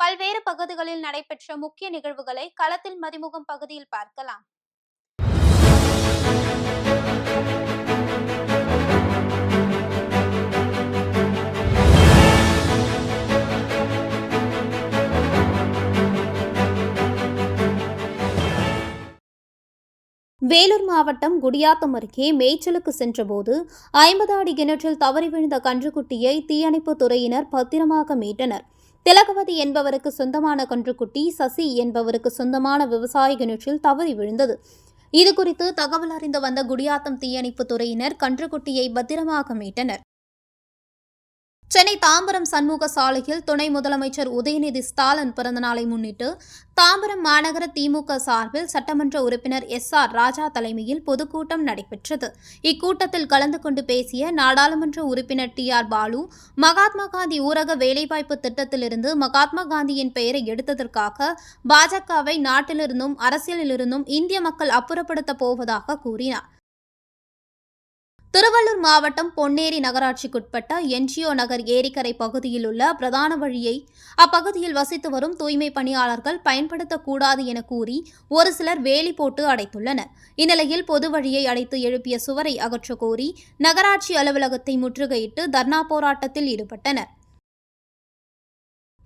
பல்வேறு பகுதிகளில் நடைபெற்ற முக்கிய நிகழ்வுகளை களத்தில் மதிமுகம் பகுதியில் பார்க்கலாம். வேலூர் மாவட்டம் குடியாத்தம் அருகே மேய்ச்சலுக்கு சென்றபோது 50 அடி கிணற்றில் தவறி விழுந்த கன்றுக்குட்டியை தீயணைப்புத் துறையினர் பத்திரமாக மீட்டனர். திலகவதி என்பவருக்கு சொந்தமான கன்றுக்குட்டி சசி என்பவருக்கு சொந்தமான விவசாய கிணற்றில் தவறி விழுந்தது. இதுகுறித்து தகவல் அறிந்து வந்த குடியாத்தம் தீயணைப்புத் துறையினர் கன்றுக்குட்டியை பத்திரமாக மீட்டனர். சென்னை தாம்பரம் சண்முக சாலையில் துணை முதலமைச்சர் உதயநிதி ஸ்டாலின் பிறந்தநாளை முன்னிட்டு தாம்பரம் மாநகர திமுக சார்பில் சட்டமன்ற உறுப்பினர் SR ராஜா தலைமையில் பொதுக்கூட்டம் நடைபெற்றது. இக்கூட்டத்தில் கலந்து கொண்டு பேசிய நாடாளுமன்ற உறுப்பினர் TR பாலு, மகாத்மா காந்தி ஊரக வேலைவாய்ப்பு திட்டத்திலிருந்து மகாத்மா காந்தியின் பெயரை எடுத்ததற்காக பாஜகவை நாட்டிலிருந்தும் அரசியலிலிருந்தும் இந்திய மக்கள் அப்புறப்படுத்தப் போவதாக கூறினார். திருவள்ளூர் மாவட்டம் பொன்னேரி நகராட்சிக்குட்பட்ட NGO நகர் ஏரிக்கரை பகுதியில் உள்ள பிரதான வழியை அப்பகுதியில் வசித்து வரும் தூய்மை பணியாளர்கள் பயன்படுத்தக்கூடாது என கூறி ஒரு சிலர் வேலி போட்டு அடைத்துள்ளனர். இந்நிலையில் பொது வழியை அடைத்து எழுப்பிய சுவரை அகற்றக் கோரி நகராட்சி அலுவலகத்தை முற்றுகையிட்டு தர்ணா போராட்டத்தில் ஈடுபட்டனர்.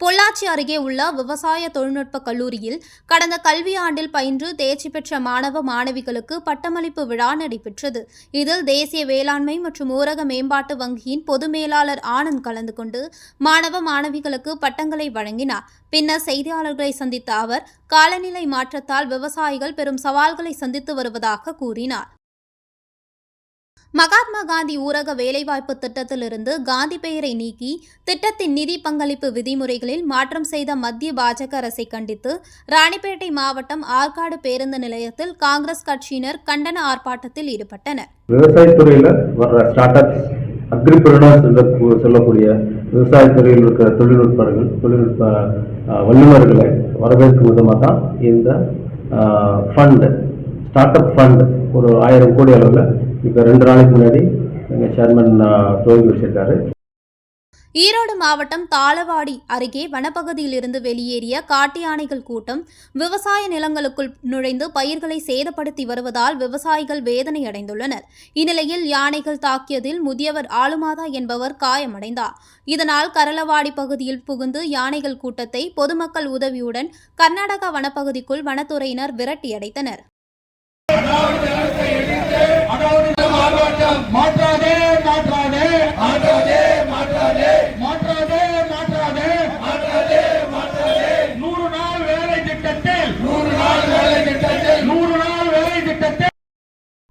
பொள்ளாச்சி அருகே உள்ள விவசாய தொழில்நுட்ப கல்லூரியில் கடந்த கல்வியாண்டில் பயின்று தேர்ச்சி பெற்ற மாணவ மாணவிகளுக்கு பட்டமளிப்பு விழா நடைபெற்றது. இதில் தேசிய வேளாண்மை மற்றும் ஊரக மேம்பாட்டு வங்கியின் பொது மேலாளர் ஆனந்த் கலந்து கொண்டு மாணவ மாணவிகளுக்கு பட்டங்களை வழங்கினார். பின்னர் செய்தியாளர்களை சந்தித்த அவர், காலநிலை மாற்றத்தால் விவசாயிகள் பெரும் சவால்களை சந்தித்து வருவதாக கூறினார். மகாத்மா காந்தி ஊரக வேலைவாய்ப்பு திட்டத்திலிருந்து காந்தி பெயரை நீக்கி திட்டத்தின் நிதி பங்களிப்பு விதிமுறைகளில் மாற்றம் செய்த மத்திய பாஜக அரசை கண்டித்து ராணிப்பேட்டை மாவட்டம் ஆற்காடு பேருந்து நிலையத்தில் காங்கிரஸ் கட்சியினர் கண்டன ஆர்ப்பாட்டத்தில் ஈடுபட்டனர். விவசாயத்துறையில் வர்ற ஸ்டார்ட் அப்ஸ், அக்ரிபிரினர்ஸ் சொல்லக்கூடிய விவசாயத்துறையில் இருக்கிற தொழில்நுட்ப வல்லுநர்களை வரவேற்கும் விதமாக தான் இந்த ஸ்டார்ட் அப் ஃபண்ட் ஒரு 1000 கோடி அளவில் இப்போ 2 நாளைக்கு முன்னாடி எங்கள் சேர்மன் துவங்கி வச்சிருக்காரு. ஈரோடு மாவட்டம் தாளவாடி அருகே வனப்பகுதியில் இருந்து வெளியேறிய காட்டு யானைகள் கூட்டம் விவசாய நிலங்களுக்குள் நுழைந்து பயிர்களை சேதப்படுத்தி வருவதால் விவசாயிகள் வேதனை அடைந்துள்ளனர். இந்நிலையில் யானைகள் தாக்கியதில் முதியவர் ஆளுமாதா என்பவர் காயமடைந்தார். இதனால் கரளவாடி பகுதியில் புகுந்து யானைகள் கூட்டத்தை பொதுமக்கள் உதவியுடன் கர்நாடகா வனப்பகுதிக்குள் வனத்துறையினர் விரட்டியடைத்தனர். மாற்றாதே மாற்றாதே மாற்றாதே மாற்றாதே மாற்றாதே மாற்றாதே மாற்றாதே மாற்றாதே 100 நாள் வேலை திட்டத்தில் 100 நாள் வேலை திட்டத்தில் 100 நாள் வேலை திட்டத்தில்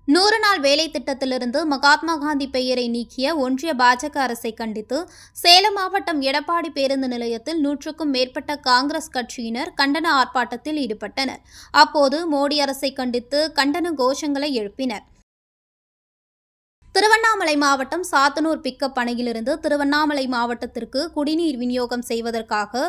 100 நாள் வேலை திட்டத்திலிருந்து மகாத்மா காந்தி பெயரை நீக்கிய ஒன்றிய பாஜக அரசை கண்டித்து சேலம் மாவட்டம் எடப்பாடி பேருந்து நிலையத்தில் 100க்கும் மேற்பட்ட காங்கிரஸ் கட்சியினர் கண்டன ஆர்ப்பாட்டத்தில் ஈடுபட்டனர். அப்போது மோடி அரசை கண்டித்து கண்டன கோஷங்களை எழுப்பினர். திருவண்ணாமலை மாவட்டம் சாத்தனூர் பிக்கப் அணையிலிருந்து திருவண்ணாமலை மாவட்டத்திற்கு குடிநீர் விநியோகம் செய்வதற்காக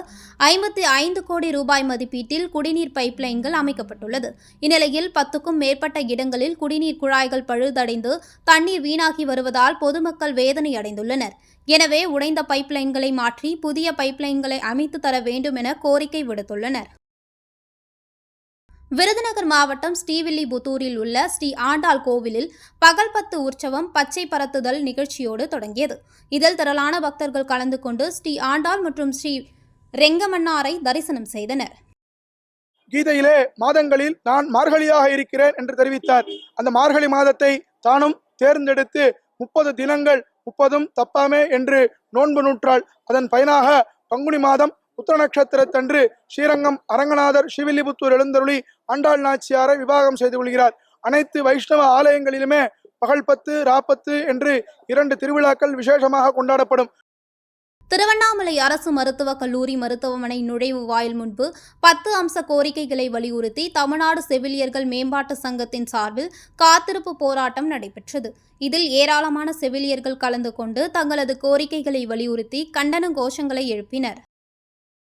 55 கோடி ரூபாய் மதிப்பீட்டில் குடிநீர் பைப்லைன்கள் அமைக்கப்பட்டுள்ளது. இந்நிலையில் 10க்கும் மேற்பட்ட இடங்களில் குடிநீர் குழாய்கள் பழுதடைந்து தண்ணீர் வீணாகி வருவதால் பொதுமக்கள் வேதனை அடைந்துள்ளனர். எனவே உடைந்த பைப்லைன்களை மாற்றி புதிய பைப்லைன்களை அமைத்து தர வேண்டும் என கோரிக்கை விடுத்துள்ளனர். விருதுநகர் மாவட்டம் ஸ்ரீவில்லிபுத்தூரில் உள்ள ஸ்ரீ ஆண்டாள் கோவிலில் பகல் 10 உற்சவம் பச்சை பரத்துதல் நிகழ்ச்சியோடு தொடங்கியது. இதில் திரளான பக்தர்கள் கலந்து கொண்டு ஸ்ரீ ஆண்டாள் மற்றும் ஸ்ரீ ரெங்கமன்னாரை தரிசனம் செய்தனர். கீதையிலே மாதங்களில் நான் மார்கழியாக இருக்கிறேன் என்று தெரிவித்தார். அந்த மார்கழி மாதத்தை தானும் தேர்ந்தெடுத்து 30 தினங்கள் 30ம் தப்பாமே என்று நோன்பு நூற்றாள். அதன் பயனாக பங்குனி மாதம் உத்திர நட்சத்திரத்தன்று ஸ்ரீரங்கம் அரங்கநாதர் ஸ்ரீவில்லிபுத்தூர் எழுந்தருளி ஆண்டாள் நாச்சியாரை விவாகம் செய்து கொள்கிறார். அனைத்து வைஷ்ணவ ஆலயங்களிலுமே பகல் 10 ராப்பத்து என்று 2 திருவிழாக்கள் விசேஷமாக கொண்டாடப்படும். திருவண்ணாமலை அரசு மருத்துவக் கல்லூரி மருத்துவமனை நுழைவு வாயில் முன்பு 10 அம்ச கோரிக்கைகளை வலியுறுத்தி தமிழ்நாடு செவிலியர்கள் மேம்பாட்டு சங்கத்தின் சார்பில் காத்திருப்பு போராட்டம் நடைபெற்றது. இதில் ஏராளமான செவிலியர்கள் கலந்து கொண்டு தங்களது கோரிக்கைகளை வலியுறுத்தி கண்டன கோஷங்களை எழுப்பினர்.